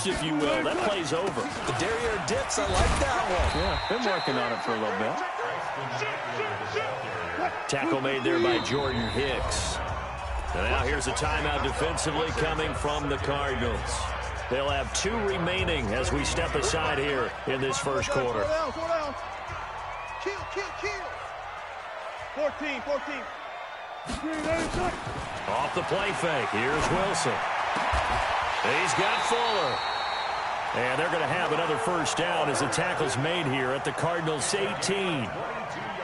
if you will. That play's over. The derriere dips, I like that one. Yeah, been working on it for a little bit. Tackle made there by Jordan Hicks. And now here's a timeout defensively coming from the Cardinals. They'll have 2 remaining as we step aside here in this first quarter. 14. Off the play fake. Here's Wilson. He's got Fuller. And they're going to have another first down as the tackle's made here at the Cardinals' 18.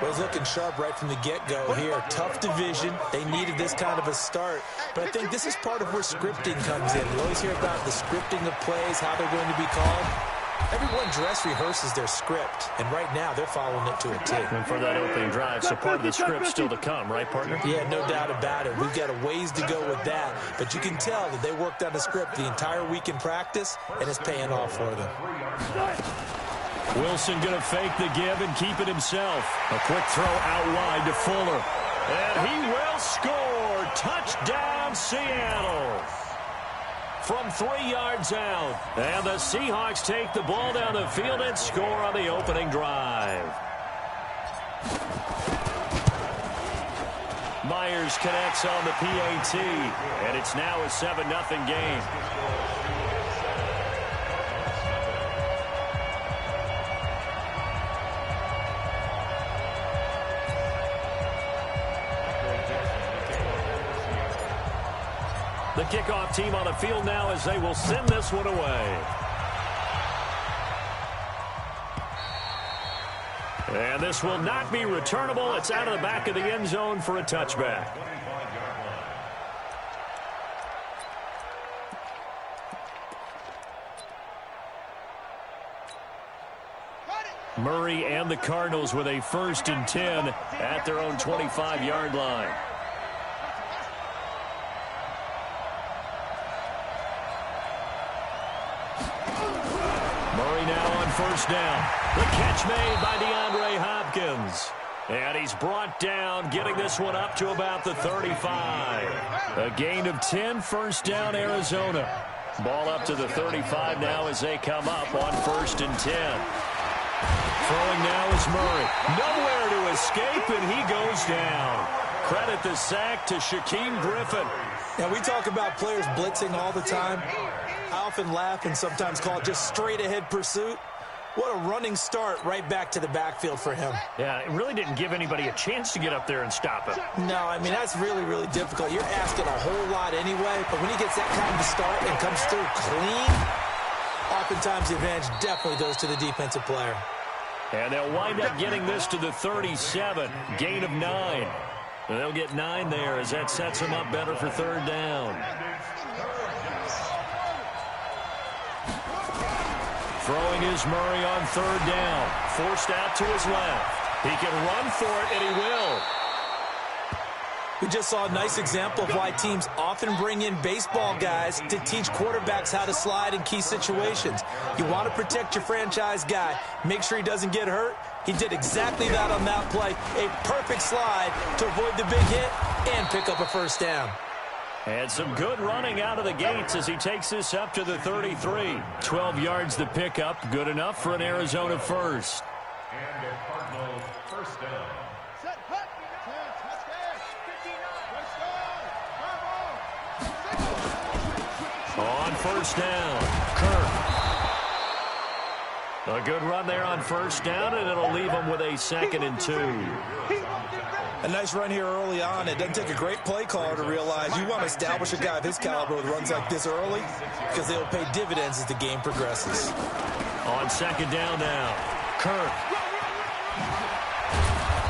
Well, he's looking sharp right from the get-go here. Tough division. They needed this kind of a start. But I think this is part of where scripting comes in. We always hear about the scripting of plays, how they're going to be called. Everyone dress rehearses their script, and right now they're following it to a T. And for that opening drive, so part of the script still to come, right, partner? Yeah, no doubt about it. We've got a ways to go with that, but you can tell that they worked on the script the entire week in practice, and it's paying off for them. Wilson going to fake the give and keep it himself. A quick throw out wide to Fuller. And he will score. Touchdown, Seattle. From 3 yards out. And the Seahawks take the ball down the field and score on the opening drive. Myers connects on the PAT. And it's now a 7-0 game. The kickoff team on the field now as they will send this one away. And this will not be returnable. It's out of the back of the end zone for a touchback. Murray and the Cardinals with a 1st and 10 at their own 25-yard line. First down. The catch made by DeAndre Hopkins. And he's brought down, getting this one up to about the 35. A gain of 10, first down, Arizona. Ball up to the 35 now as they come up on 1st and 10. Throwing now is Murray. Nowhere to escape, and he goes down. Credit the sack to Shaquem Griffin. Now, we talk about players blitzing all the time. I often laugh and sometimes call it just straight-ahead pursuit. What a running start right back to the backfield for him. Yeah, it really didn't give anybody a chance to get up there and stop him. No, I mean, that's really, really difficult. You're asking a whole lot anyway, but when he gets that kind of start and comes through clean, oftentimes the advantage definitely goes to the defensive player. And they'll wind up getting this to the 37, gain of 9. And they'll get 9 there as that sets them up better for 3rd down. Throwing is Murray on 3rd down. Forced out to his left. He can run for it, and he will. We just saw a nice example of why teams often bring in baseball guys to teach quarterbacks how to slide in key situations. You want to protect your franchise guy. Make sure he doesn't get hurt. He did exactly that on that play. A perfect slide to avoid the big hit and pick up a first down. And some good running out of the gates as he takes this up to the 33. 12 yards to pick up. Good enough for an Arizona first. And a Cardinal first down. Set, hut. On first down, Kirk. A good run there on first down, and it'll leave them with a 2nd and 2. A nice run here early on. It doesn't take a great play caller to realize you want to establish a guy of his caliber with runs like this early because they'll pay dividends as the game progresses. On 2nd down now, Kirk.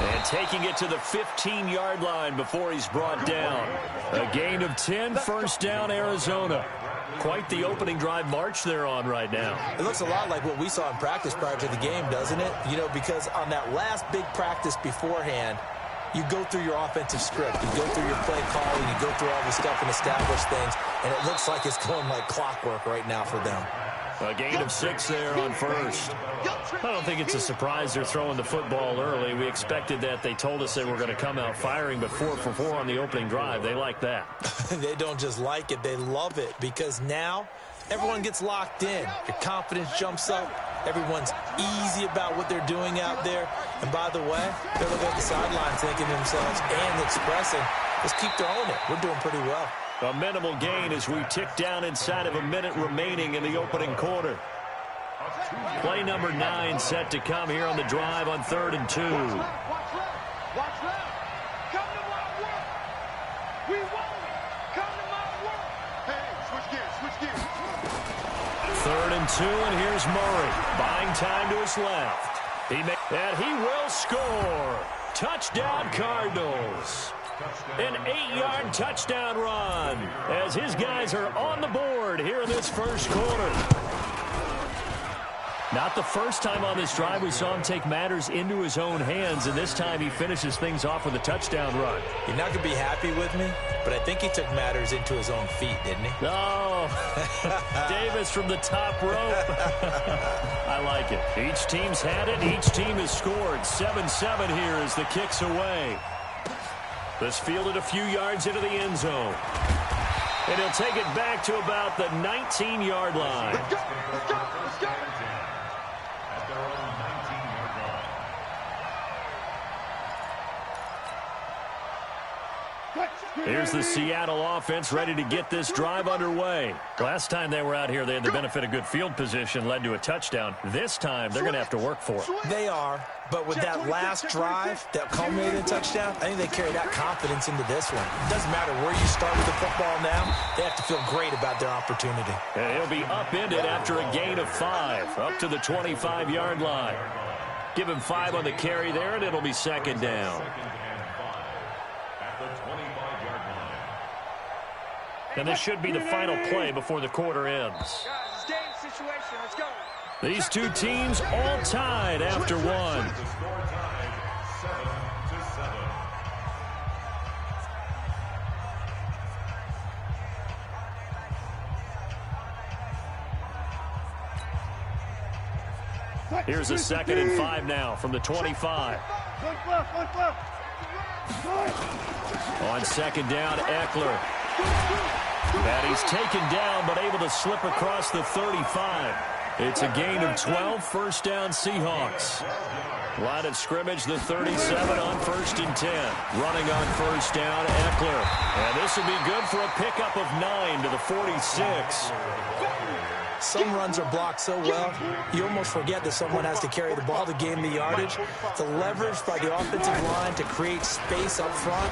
And taking it to the 15-yard line before he's brought down. A gain of 10, first down, Arizona. Quite the opening drive march they're on right now. It looks a lot like what we saw in practice prior to the game, doesn't it? You know, because on that last big practice beforehand, you go through your offensive script. You go through your play calling. You go through all the stuff and establish things. And it looks like it's going like clockwork right now for them. A gain of 6 there on first. I don't think it's a surprise they're throwing the football early. We expected that. They told us they were going to come out firing, but 4 for 4 on the opening drive. They like that. They don't just like it. They love it because now everyone gets locked in. Your confidence jumps up. Everyone's easy about what they're doing out there. And by the way, they're looking at the sideline thinking to themselves and expressing, let's keep throwing it. We're doing pretty well. A minimal gain as we tick down inside of a minute remaining in the opening quarter. Play number 9 set to come here on the drive on 3rd and 2. Watch left. Come to my work. We want it. Come to my work. Hey, switch gears. 3rd and 2, and here's Murray. Buying time to his left. And he will score. Touchdown, Cardinals. An 8-yard touchdown run as his guys are on the board here in this first quarter. Not the first time on this drive we saw him take matters into his own hands, and this time he finishes things off with a touchdown run. You're not going to be happy with me, but I think he took matters into his own feet, didn't he? Oh, Davis from the top rope. I like it. Each team's had it. Each team has scored. 7-7 here as the kick's away. This fielded a few yards into the end zone. And he'll take it back to about the 19-yard line. Let's go. At their own 19-yard line. Here's the Seattle offense ready to get this drive underway. Last time they were out here, they had the benefit of good field position, led to a touchdown. This time, they're going to have to work for it. They are, but with that last drive that culminated in a touchdown, I think they carry that confidence into this one. It doesn't matter where you start with the football now. They have to feel great about their opportunity. And he'll be upended after a gain of 5, up to the 25-yard line. Give him 5 on the carry there, and it'll be 2nd down. And this should be the final play before the quarter ends. Guys, it's game situation. Let's go. These two teams all tied after one. The score tied 7-7. Here's a 2nd and 5 now from the 25. On 2nd down, Eckler. And he's taken down, but able to slip across the 35. It's a gain of 12, 1st down Seahawks. Line of scrimmage, the 37 on 1st and 10. Running on 1st down, Eckler. And this will be good for a pickup of 9 to the 46. Some runs are blocked so well, you almost forget that someone has to carry the ball to gain the yardage. The leverage by the offensive line to create space up front,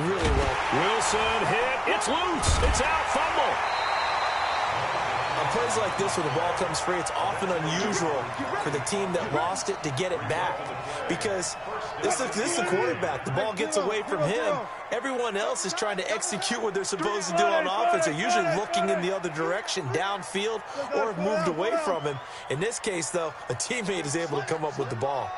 really well. Wilson hit. It's loose. It's out. Fumble. On plays like this where the ball comes free, it's often unusual for the team that lost it to get it back. Because this is the quarterback. The ball gets away from him. Everyone else is trying to execute what they're supposed to do on offense. They're usually looking in the other direction, downfield, or have moved away from him. In this case, though, a teammate is able to come up with the ball.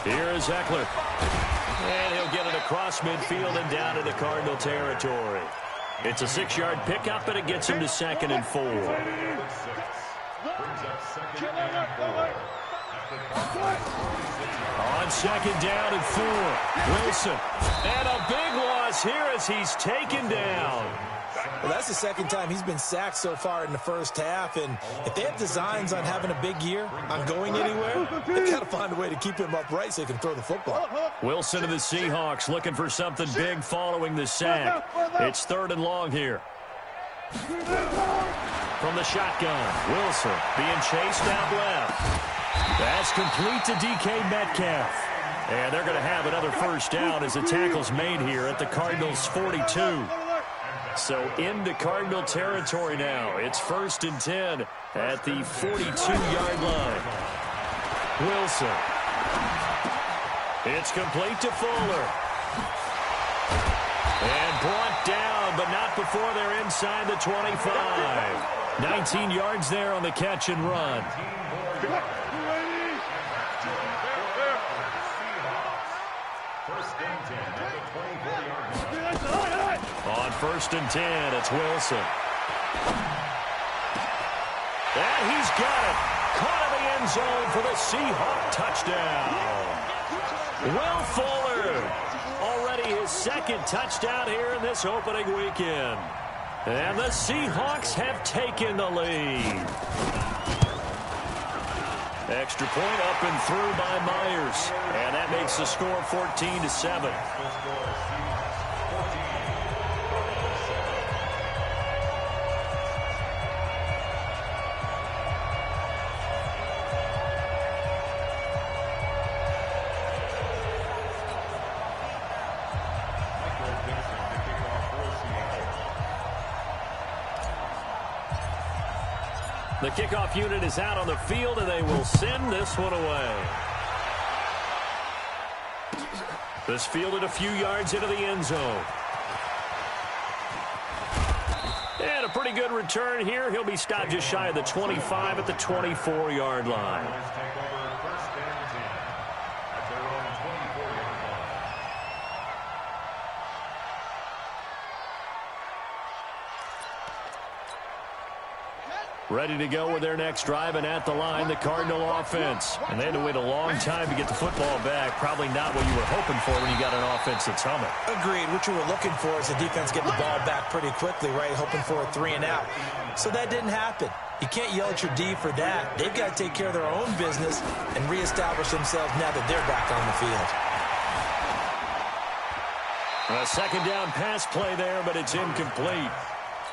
Here is Eckler. And he'll get it across midfield and down into Cardinal territory. It's a 6-yard pickup, and it gets him to 2nd and 4. On 2nd down and 4, Wilson. And a big loss here as he's taken down. Well, that's the 2nd time he's been sacked so far in the first half, and if they have designs on having a big year, on going anywhere, they've got to find a way to keep him upright so he can throw the football. Wilson to the Seahawks looking for something big following the sack. It's 3rd and long here. From the shotgun, Wilson being chased out left. That's complete to DK Metcalf. And they're going to have another 1st down as the tackle's made here at the Cardinals' 42. So into Cardinal territory now. It's 1st and 10 at the 42-yard line. Wilson. It's complete to Fuller. And brought down, but not before they're inside the 25. 19 yards there on the catch and run. On 1st and 10, it's Wilson. And he's got it. Caught in the end zone for the Seahawk touchdown. Will Fuller Goddard. Already his second touchdown here in this opening weekend. And the Seahawks have taken the lead. Extra point up and through by Myers. And that makes the score 14-7. The kickoff unit is out on the field, and they will send this one away. This fielded a few yards into the end zone. And a pretty good return here. He'll be stopped just shy of the 25 at the 24-yard line. Ready to go with their next drive, and at the line, the Cardinal offense. And they had to wait a long time to get the football back. Probably not what you were hoping for when you got an offense that's humming. Agreed. What you were looking for is the defense getting the ball back pretty quickly, right? Hoping for a 3-and-out. So that didn't happen. You can't yell at your D for that. They've got to take care of their own business and reestablish themselves now that they're back on the field. A second down pass play there, but it's incomplete.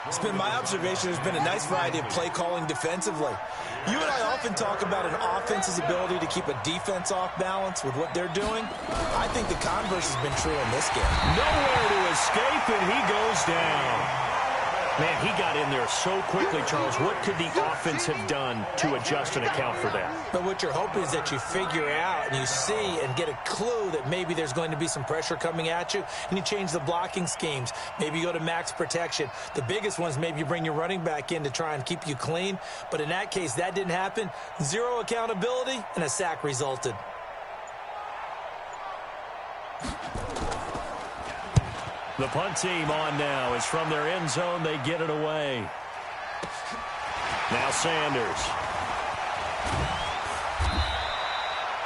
It's been my observation there's been a nice variety of play calling defensively. You and I often talk about an offense's ability to keep a defense off balance with what they're doing. I think the converse has been true in this game. Nowhere to escape, and he goes down. Man, he got in there so quickly, Charles. What could the offense have done to adjust and account for that? But what you're hoping is that you figure out and you see and get a clue that maybe there's going to be some pressure coming at you, and you change the blocking schemes. Maybe you go to max protection. The biggest ones, maybe you bring your running back in to try and keep you clean. But in that case, that didn't happen. Zero accountability, and a sack resulted. The punt team on now is from their end zone. They get it away. Now Sanders.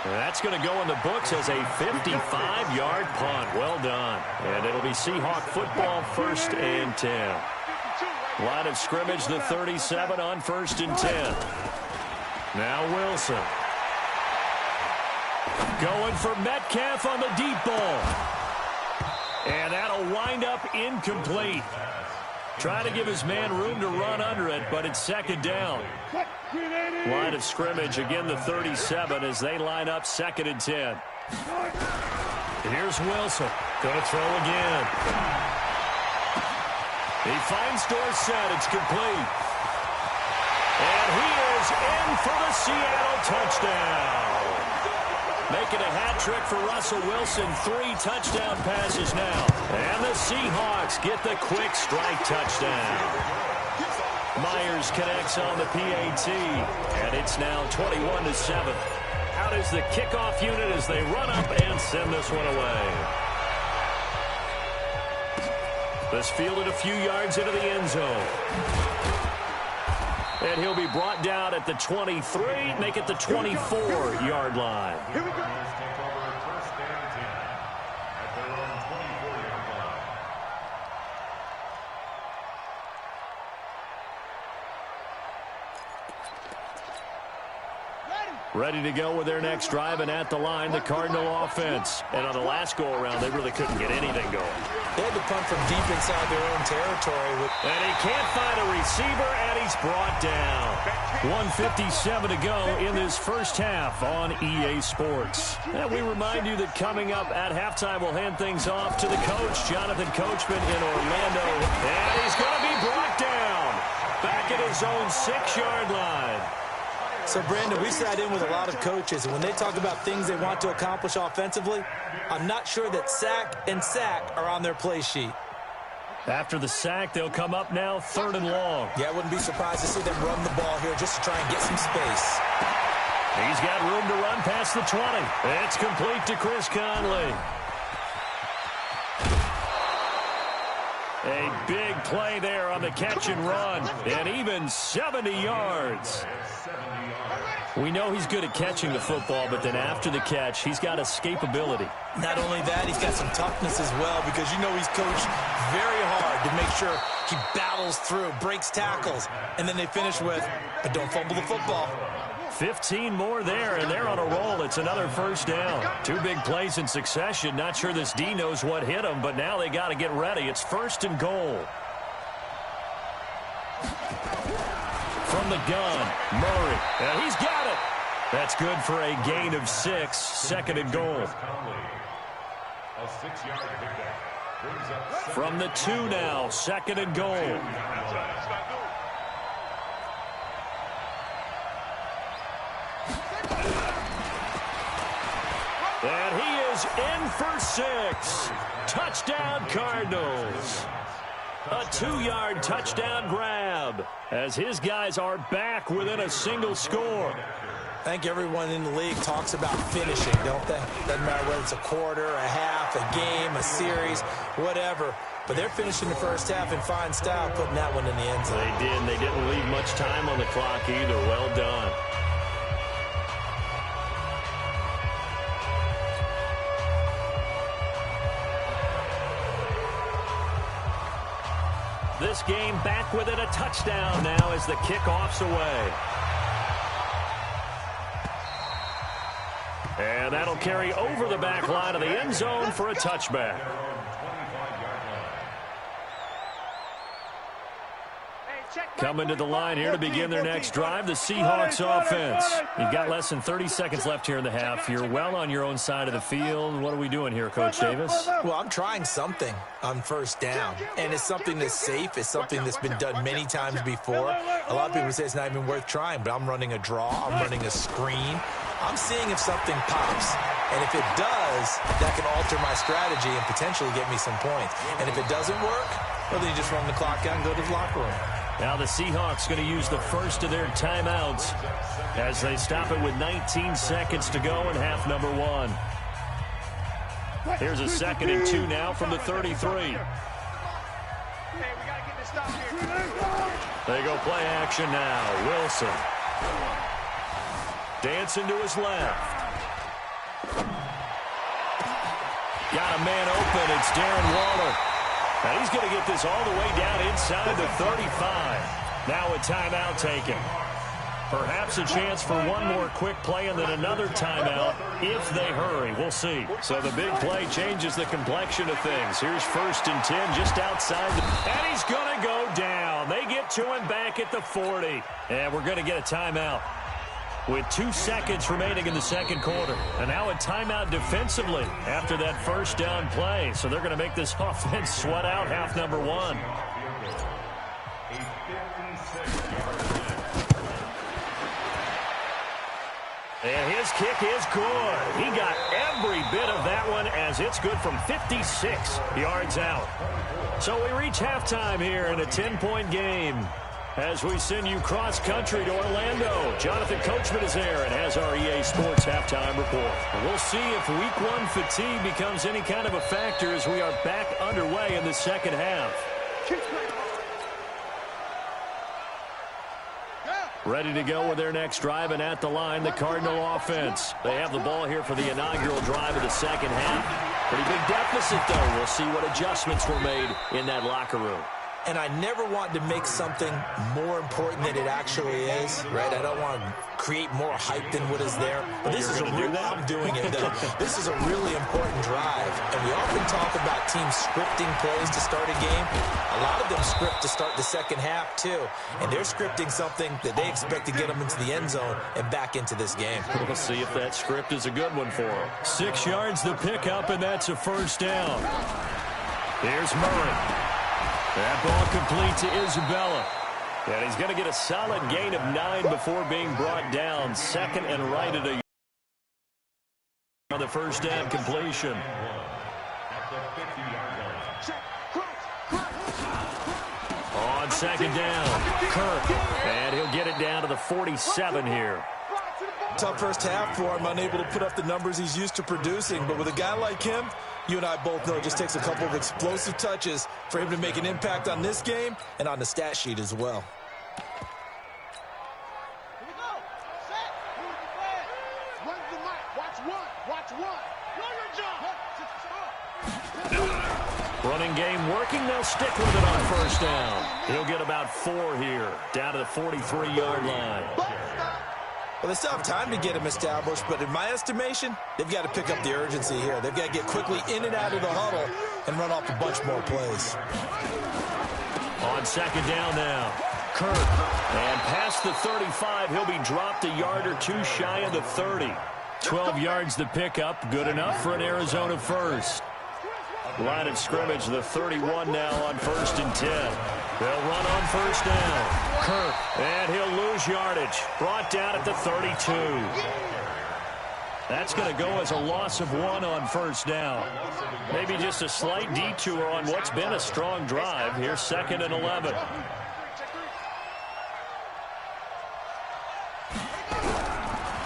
That's going to go in the books as a 55-yard punt. Well done. And it'll be Seahawk football, 1st and 10. Line of scrimmage, the 37 on 1st and 10. Now Wilson. Going for Metcalf on the deep ball. And that'll wind up incomplete. Trying to give his man room to run under it, but it's second down. Line of scrimmage, again the 37 as they line up 2nd and 10. Here's Wilson. Going to throw again. He finds Dorsett. It's complete. And he is in for the Seattle touchdown. Making a hat trick for Russell Wilson. 3 touchdown passes now. And the Seahawks get the quick strike touchdown. Myers connects on the PAT. And it's now 21-7. Out is the kickoff unit as they run up and send this one away. This fielded a few yards into the end zone. And he'll be brought down at the 23, make it the 24-yard line. Here we go. Take over 1st and 10 at their own 24-yard line. Ready to go with their next drive, and at the line, the Cardinal offense. And on the last go-around, they really couldn't get anything going. They had to punt from deep inside their own territory. And he can't find a receiver, and he's brought down. 1:57 to go in this first half on EA Sports. And we remind you that coming up at halftime, we'll hand things off to the coach, Jonathan Coachman in Orlando. And he's going to be brought down back at his own 6-yard line. So, Brandon, we sat in with a lot of coaches, and when they talk about things they want to accomplish offensively, I'm not sure that sack and sack are on their play sheet. After the sack, they'll come up now 3rd and long. Yeah, I wouldn't be surprised to see them run the ball here just to try and get some space. He's got room to run past the 20. It's complete to Chris Conley. A big play there on the catch and run, and even 70 yards. 70 yards. We know he's good at catching the football, but then after the catch, he's got escapability. Not only that, he's got some toughness as well, because you know he's coached very hard to make sure he battles through, breaks tackles, and then they finish with, but don't fumble the football. 15 more there, and they're on a roll. It's another first down. 2 big plays in succession. Not sure this D knows what hit him, but now they got to get ready. It's 1st and goal. From the gun, Murray. And he's got it. That's good for a gain of 6. 2nd and goal. A 6-yard pickup. Brings up From the 2 now, 2nd and goal. And he is in for 6. Touchdown, Cardinals. A 2-yard touchdown grab as his guys are back within a single score. I think everyone in the league talks about finishing, don't they? Doesn't matter whether it's a quarter, a half, a game, a series, whatever. But they're finishing the first half in fine style, putting that one in the end zone. They did, and they didn't leave much time on the clock either. Well done. This game back within a touchdown now as the kickoff's away. And that'll carry over the back line of the end zone for a touchback. Coming to the line here to begin their next drive, the Seahawks offense. You've got less than 30 seconds left here in the half. You're well on your own side of the field. What are we doing here, Coach Davis? Well, I'm trying something on first down, and it's something that's safe. It's something that's been done many times before. A lot of people say it's not even worth trying, but I'm running a draw. I'm running a screen. I'm seeing if something pops. And if it does, that can alter my strategy and potentially get me some points. And if it doesn't work, well, then you just run the clock out and go to the locker room. Now the Seahawks going to use the first of their timeouts as they stop it with 19 seconds to go in half number 1. Here's a 2nd and 2 now from the 33. They go play action now. Wilson. Dancing to his left. Got a man open. It's Darren Waller. And he's going to get this all the way down inside the 35. Now a timeout taken. Perhaps a chance for one more quick play and then another timeout if they hurry. We'll see. So the big play changes the complexion of things. Here's 1st and 10 just outside. And he's going to go down. They get to him back at the 40. And we're going to get a timeout with 2 seconds remaining in the second quarter. And now a timeout defensively after that first down play. So they're going to make this offense sweat out half number 1. And his kick is good. He got every bit of that one as it's good from 56 yards out. So we reach halftime here in a 10-point game. As we send you cross-country to Orlando, Jonathan Coachman is there and has our EA Sports halftime report. We'll see if Week 1 fatigue becomes any kind of a factor as we are back underway in the second half. Ready to go with their next drive, and at the line, the Cardinal offense. They have the ball here for the inaugural drive of the second half. Pretty big deficit, though. We'll see what adjustments were made in that locker room. And I never want to make something more important than it actually is, right? I don't want to create more hype than what is there. But this is I'm doing it, though. This is a really important drive. And we often talk about teams scripting plays to start a game. A lot of them script to start the second half, too. And they're scripting something that they expect to get them into the end zone and back into this game. We'll see if that script is a good one for them. 6 yards the pickup, and that's a first down. Here's Murray. That ball complete to Isabella. And he's going to get a solid gain of 9 before being brought down. 2nd and right at a on the first down completion. On 2nd down, Kirk. And he'll get it down to the 47 here. Tough first half for him, unable to put up the numbers he's used to producing. But with a guy like him, you and I both know it just takes a couple of explosive touches for him to make an impact on this game and on the stat sheet as well. Running game working. They'll stick with it on first down. He'll get about 4 here, down to the 43-yard line. Well, they still have time to get him established, but in my estimation, they've got to pick up the urgency here. They've got to get quickly in and out of the huddle and run off a bunch more plays. On second down now, Kirk. And past the 35, he'll be dropped a yard or 2 shy of the 30. 12 yards to pick up, good enough for an Arizona first. Line of scrimmage, the 31 now on 1st and 10. They'll run on first down. Kirk, and he'll lose yardage. Brought down at the 32. That's going to go as a loss of 1 on first down. Maybe just a slight detour on what's been a strong drive. Here's 2nd and 11.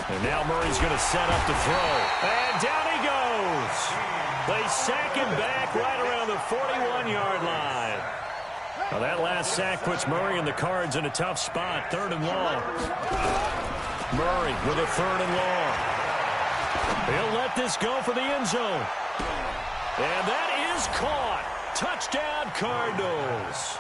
And now Murray's going to set up to throw. And down he goes. They sack him back right around the 41-yard line. Now that last sack puts Murray and the Cards in a tough spot. 3rd and long. Murray with a 3rd and long. He'll let this go for the end zone. And that is caught. Touchdown Cardinals.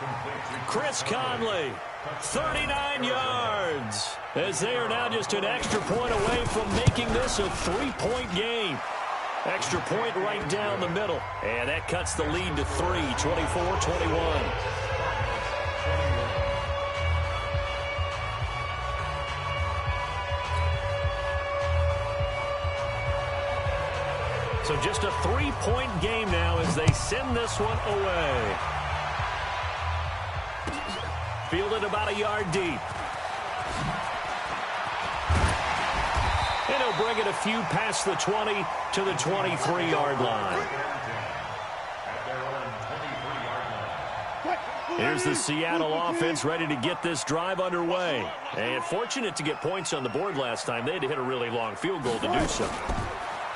Chris Conley, 39 yards. As they are now just an extra point away from making this a 3-point game. Extra point right down the middle. And that cuts the lead to 3, 24-21. So just a 3-point game now as they send this one away. Fielded about a yard deep. And he'll bring it a few past the 20 to the 23-yard line. Here's the Seattle offense ready to get this drive underway. And fortunate to get points on the board last time. They had to hit a really long field goal to do so.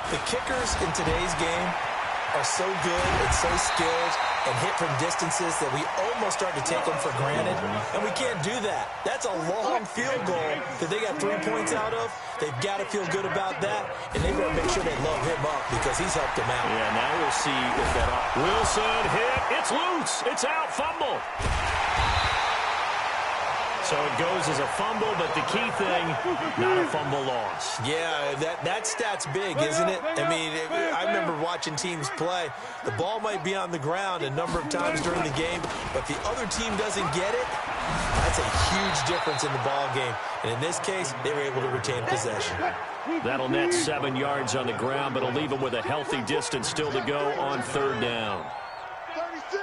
The kickers in today's game are so good and so skilled and hit from distances that we almost start to take them for granted, and we can't do that. That's a long field goal that they got 3 points out of. They've got to feel good about that, and they've got to make sure they load him up because he's helped them out. Yeah, now we'll see if that... Wilson hit. It's loose. It's out. Fumble. So it goes as a fumble, but the key thing, not a fumble loss. Yeah, that stat's big, isn't it? I mean, I remember watching teams play. The ball might be on the ground a number of times during the game, but the other team doesn't get it. That's a huge difference in the ball game. And in this case, they were able to retain possession. That'll net 7 yards on the ground, but it'll leave them with a healthy distance still to go on 3rd down. 36.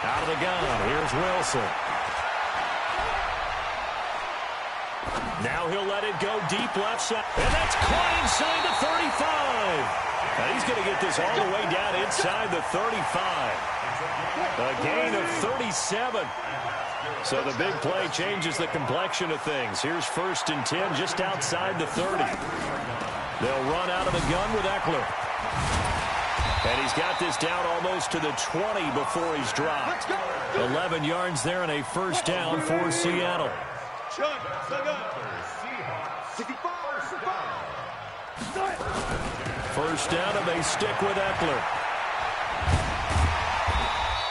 Out of the gun, here's Wilson. Now he'll let it go deep left side. And that's caught inside the 35. And he's going to get this all the way down inside the 35. A gain of 37. So the big play changes the complexion of things. Here's 1st and 10 just outside the 30. They'll run out of the gun with Eckler. And he's got this down almost to the 20 before he's dropped. 11 yards there and a 1st down for Seattle. First down, and they stick with Eckler.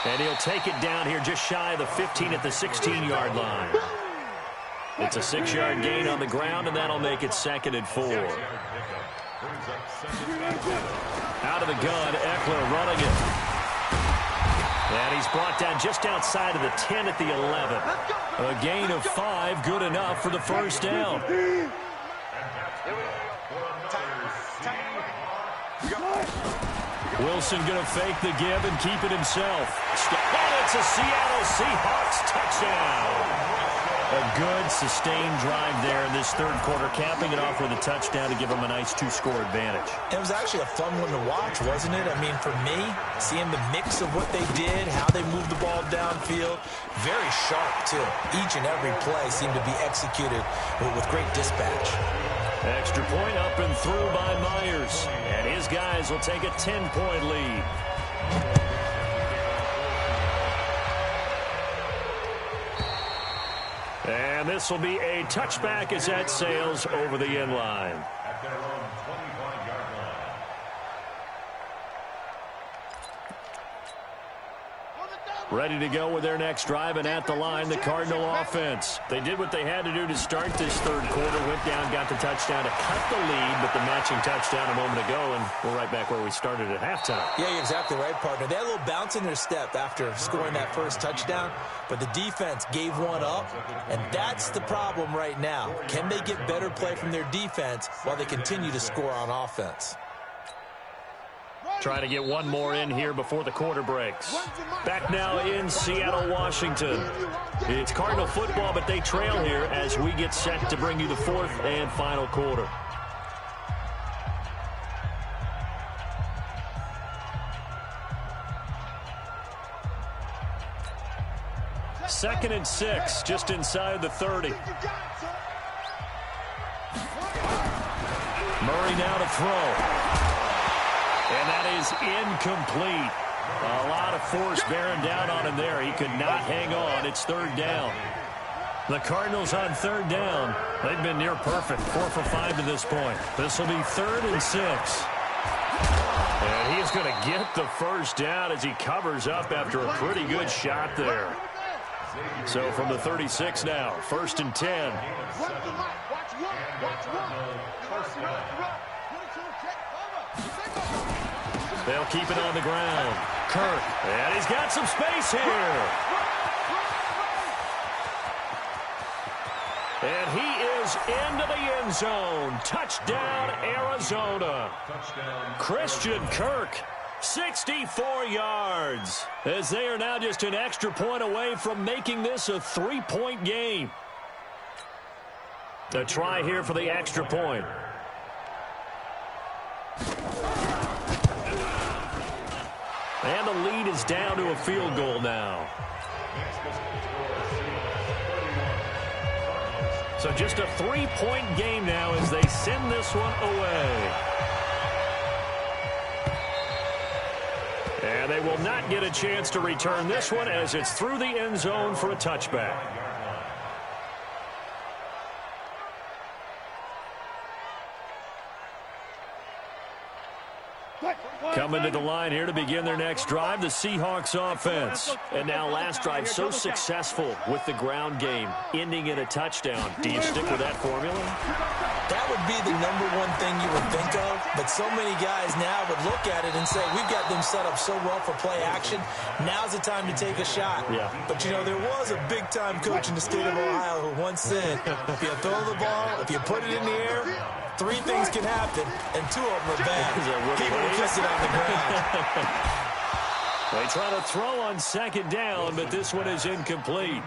And he'll take it down here just shy of the 15 at the 16-yard line. It's a 6-yard gain on the ground, and that'll make it 2nd and 4. Out of the gun, Eckler running it. And he's brought down just outside of the 10 at the 11. A gain of 5, good enough for the 1st down. Wilson going to fake the give and keep it himself. And it's a Seattle Seahawks touchdown. A good, sustained drive there in this 3rd quarter, capping it off with a touchdown to give them a nice 2-score advantage. It was actually a fun one to watch, wasn't it? I mean, for me, seeing the mix of what they did, how they moved the ball downfield, very sharp, too. Each and every play seemed to be executed with great dispatch. Extra point up and through by Myers. And his guys will take a 10-point lead. And this will be a touchback as that sails over the end line. At their own 25-yard Ready to go with their next drive, and at the line, the Cardinal offense. They did what they had to do to start this third quarter, went down, got the touchdown to cut the lead, but the matching touchdown a moment ago, and we're right back where we started at halftime. Yeah, you're exactly right, partner. They had a little bounce in their step after scoring that first touchdown, but the defense gave one up, and that's the problem right now. Can they get better play from their defense while they continue to score on offense? Trying to get one more in here before the quarter breaks. Back now in Seattle, Washington. It's Cardinal football, but they trail here as we get set to bring you the fourth and final quarter. Second and 6, just inside the 30. Murray now to throw. And that is incomplete. A lot of force bearing down on him there. He could not hang on. It's third down. The Cardinals on third down. They've been near perfect. 4 for 5 to this point. This will be 3rd and 6. And he's going to get the first down as he covers up after a pretty good shot there. So from the 36 now, 1st and 10. They'll keep it on the ground. Kirk, and he's got some space here. And he is into the end zone. Touchdown, Arizona. Christian Kirk, 64 yards. As they are now just an extra point away from making this a 3-point game. A try here for the extra point. And the lead is down to a field goal now. So just a 3-point game now as they send this one away. And they will not get a chance to return this one as it's through the end zone for a touchback. Coming to the line here to begin their next drive, the Seahawks offense. And now last drive so successful with the ground game, ending in a touchdown. Do you stick with that formula? That would be the #1 thing you would think of, but so many guys now would look at it and say, we've got them set up so well for play action. Now's the time to take a shot. Yeah. But, you know, there was a big-time coach in the state of Ohio who once said, if you throw the ball, if you put it in the air, 3 things can happen, and 2 of them are bad. People will kiss it on the ground. They try to throw on 2nd down, but this one is incomplete.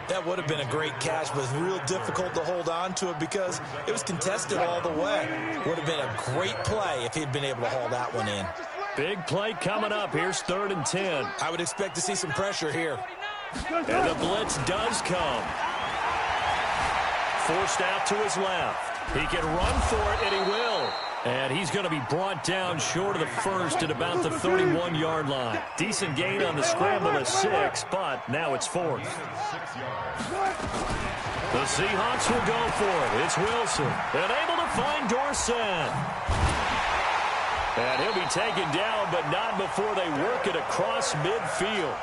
That would have been a great catch, but it's real difficult to hold on to it because it was contested all the way. Would have been a great play if he'd been able to haul that one in. Big play coming up. Here's 3rd and 10. I would expect to see some pressure here. And the blitz does come. Forced out to his left. He can run for it, and he will. And he's going to be brought down short of the first at about the 31-yard line. Decent gain on the scramble of 6, but now it's 4th. The Seahawks will go for it. It's Wilson, and able to find Dorsett. And he'll be taken down, but not before they work it across midfield.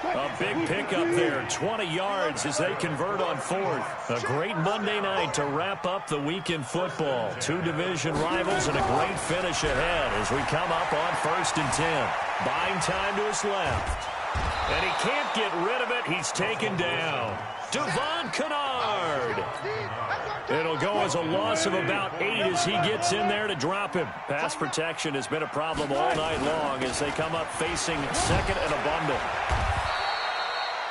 A big pickup there, 20 yards as they convert on 4th. A great Monday night to wrap up the week in football. 2 division rivals and a great finish ahead as we come up on 1st and 10. Buying time to his left. And he can't get rid of it. He's taken down. Devon Kennard. It'll go as a loss of about 8 as he gets in there to drop him. Pass protection has been a problem all night long as they come up facing 2nd and abundant.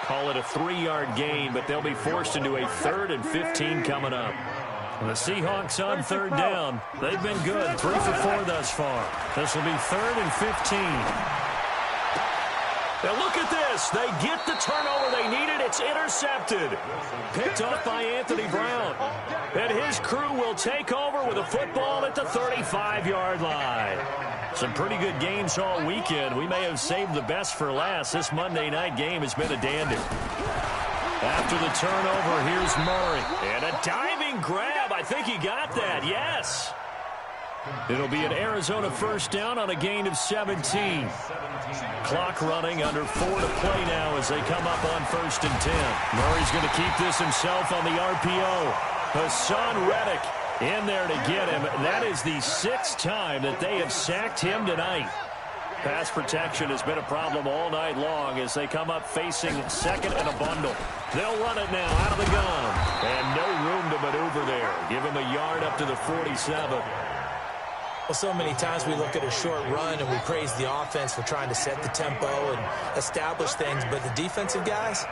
Call it a 3-yard gain, but they'll be forced into a 3rd and 15 coming up. The Seahawks on 3rd down. They've been good, 3 for 4 thus far. This will be 3rd and 15. Now look at this. They get the turnover they needed. It's intercepted. Picked off by Anthony Brown. And his crew will take over with a football at the 35-yard line. Some pretty good games all weekend. We may have saved the best for last. This Monday night game has been a dandy. After the turnover, here's Murray. And a diving grab. I think he got that. Yes. It'll be an Arizona first down on a gain of 17. Clock running, under 4 to play now as they come up on 1st and 10. Murray's going to keep this himself on the RPO. Hassan Reddick in there to get him. That is the 6th time that they have sacked him tonight. Pass protection has been a problem all night long as they come up facing 2nd and a bundle. They'll run it now out of the gun. And no room to maneuver there. Give him a yard up to the 47. Well, so many times we look at a short run and we praise the offense for trying to set the tempo and establish things. But the defensive guys,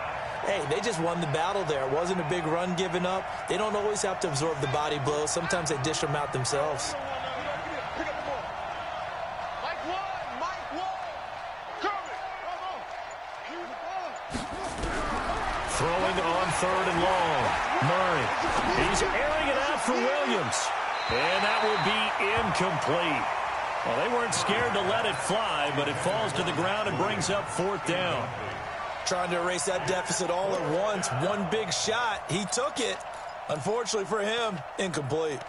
hey, they just won the battle there. It wasn't a big run given up. They don't always have to absorb the body blows. Sometimes they dish them out themselves. Throwing on 3rd and long. Murray. He's airing it out for Williams. And that will be incomplete. Well, they weren't scared to let it fly, but it falls to the ground and brings up 4th down. Trying to erase that deficit all at once. One big shot. He took it. Unfortunately for him, incomplete.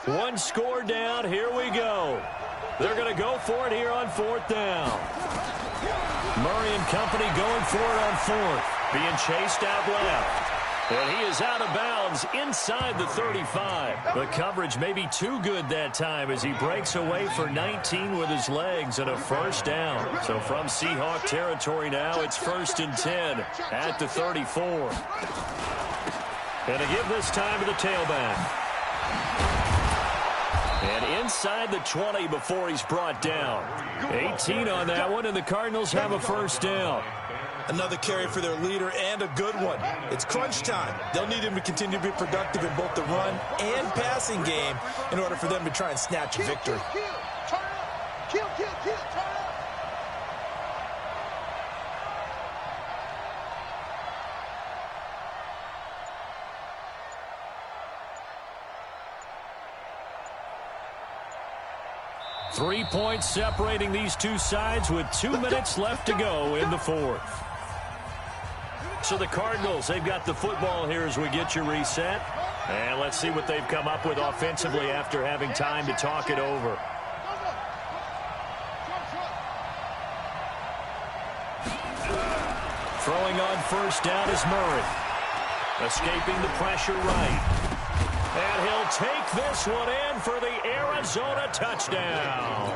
One score down. Here we go. They're going to go for it here on 4th down. Murray and company going for it on 4th. Being chased out left. And he is out of bounds inside the 35. The coverage may be too good that time as he breaks away for 19 with his legs and a 1st down. So from Seahawk territory now, it's 1st and 10 at the 34. And to give this time to the tailback. And inside the 20 before he's brought down. 18 on that one, and the Cardinals have a 1st down. Another carry for their leader and a good one. It's crunch time. They'll need him to continue to be productive in both the run and passing game in order for them to try and snatch a victory. Kill, turn up. 3 points separating these two sides with 2 minutes left to go in the 4th. So the Cardinals, they've got the football here as we get you reset. And let's see what they've come up with offensively after having time to talk it over. Throwing on 1st down is Murray. Escaping the pressure right. And he'll take this one in for the Arizona touchdown.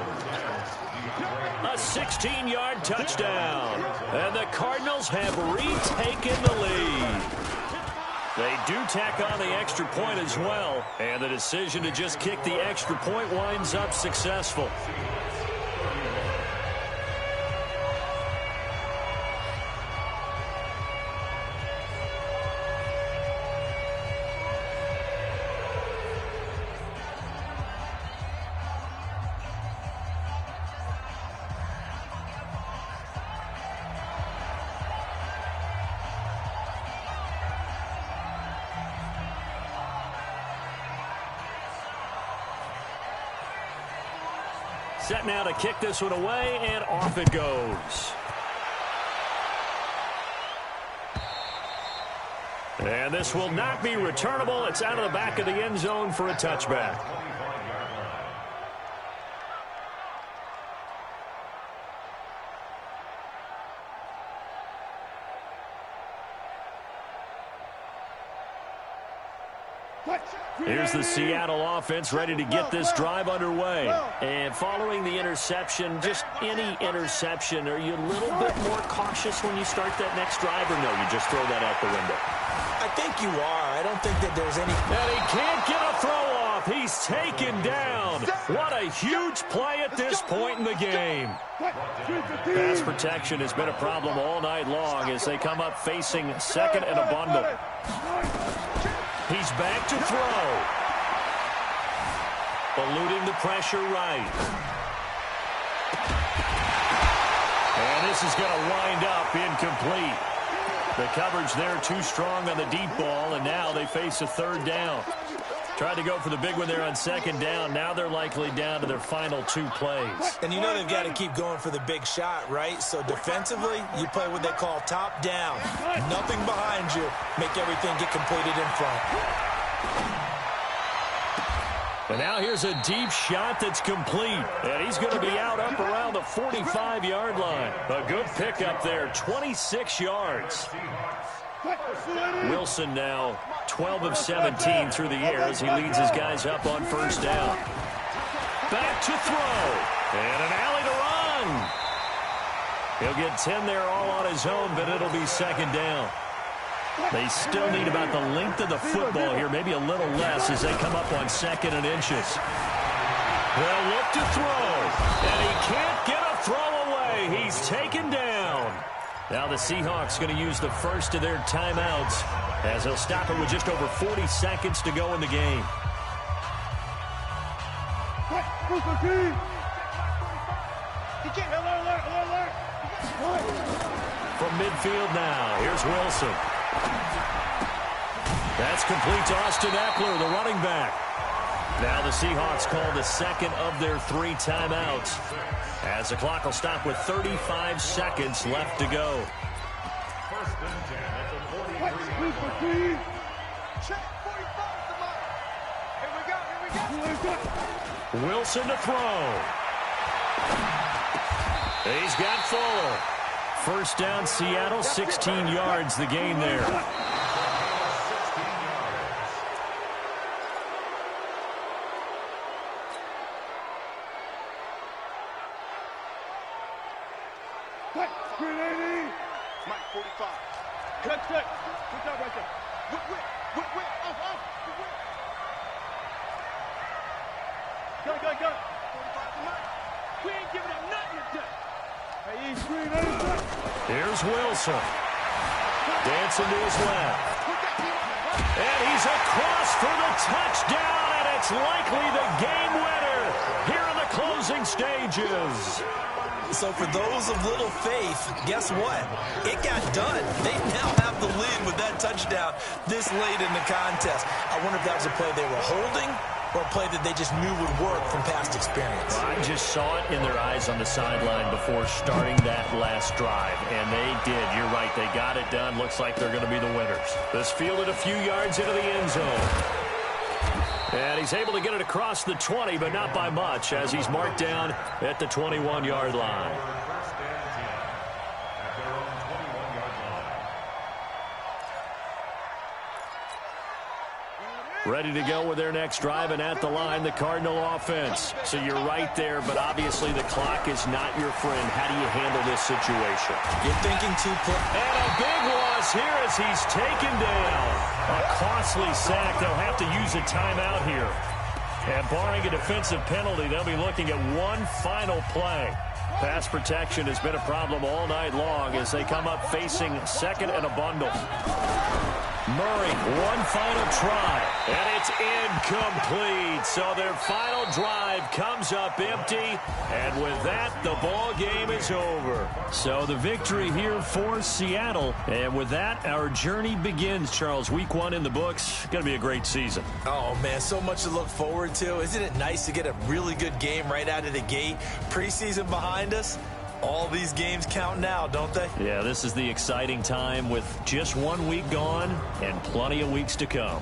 A 16-yard touchdown. And the Cardinals have retaken the lead. They do tack on the extra point as well. And the decision to just kick the extra point winds up successful. Set now to kick this one away, and off it goes. And this will not be returnable. It's out of the back of the end zone for a touchback. Here's the Seattle offense ready to get this drive underway. And following the interception, just any interception, are you a little bit more cautious when you start that next drive, or no, you just throw that out the window? I think you are. I don't think that there's any... And he can't get a throw off. He's taken down. What a huge play at this point in the game. Pass protection has been a problem all night long as they come up facing 2nd and a bundle. He's back to throw. Eluding the pressure right. And this is going to wind up incomplete. The coverage there too strong on the deep ball, and now they face a 3rd down. Tried to go for the big one there on 2nd down. Now they're likely down to their final 2 plays. And you know they've got to keep going for the big shot, right? So defensively, you play what they call top down. Nothing behind you. Make everything get completed in front. And now here's a deep shot that's complete. And he's going to be out up around the 45-yard line. A good pickup there, 26 yards. Wilson now 12 of 17 through the air as he leads his guys up on first down. Back to throw. And an alley to run. He'll get 10 there all on his own, but it'll be second down. They still need about the length of the football here, maybe a little less as they come up on second and inches. They'll look to throw, and he can't get a throw away. He's taken down. Now the Seahawks going to use the first of their timeouts as they'll stop it with just over 40 seconds to go in the game. From midfield now, here's Wilson. That's complete to Austin Eckler, the running back. Now the Seahawks call the second of their 3 timeouts as the clock will stop with 35 seconds left to go. First and 10 at the 43. Wilson to throw. He's got Fuller. First down, Seattle, 16 yards the gain there. Mike, 45. Cut. Good job right there. Whip. Off. Go. 45 to Mike. We ain't giving him nothing today. Hey, screen, Here's Wilson. Dancing to his left. And he's across for the touchdown, and it's likely the game winner here in the closing stages. So for those of little faith, guess what? It got done. They now have the lead with that touchdown this late in the contest. I wonder if that was a play they were holding or a play that they just knew would work from past experience. I just saw it in their eyes on the sideline before starting that last drive, and they did. You're right. They got it done. Looks like they're going to be the winners. This fielded a few yards into the end zone. And he's able to get it across the 20, but not by much, as he's marked down at the 21-yard line. First and 10 at their own 21-yard line. Ready to go with their next drive, and at the line, the Cardinal offense. So you're right there, but obviously the clock is not your friend. How do you handle this situation? You're thinking And a big loss here as he's taken down. A costly sack. They'll have to use a timeout here. And barring a defensive penalty, they'll be looking at one final play. Pass protection has been a problem all night long as they come up facing second and a bundle. Murray, one final try, and it's incomplete. So their final drive comes up empty, and with that, the ball game is over. So the victory here for Seattle, and with that, our journey begins, Charles. Week 1 in the books. Going to be a great season. Oh, man, so much to look forward to. Isn't it nice to get a really good game right out of the gate? Preseason behind us. All these games count now, don't they? Yeah, this is the exciting time with just 1 week gone and plenty of weeks to come.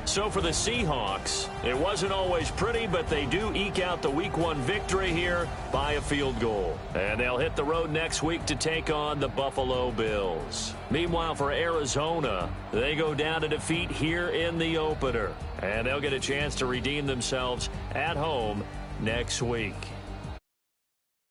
So for the Seahawks, it wasn't always pretty, but they do eke out the Week 1 victory here by a field goal. And they'll hit the road next week to take on the Buffalo Bills. Meanwhile, for Arizona, they go down to defeat here in the opener. And they'll get a chance to redeem themselves at home next week.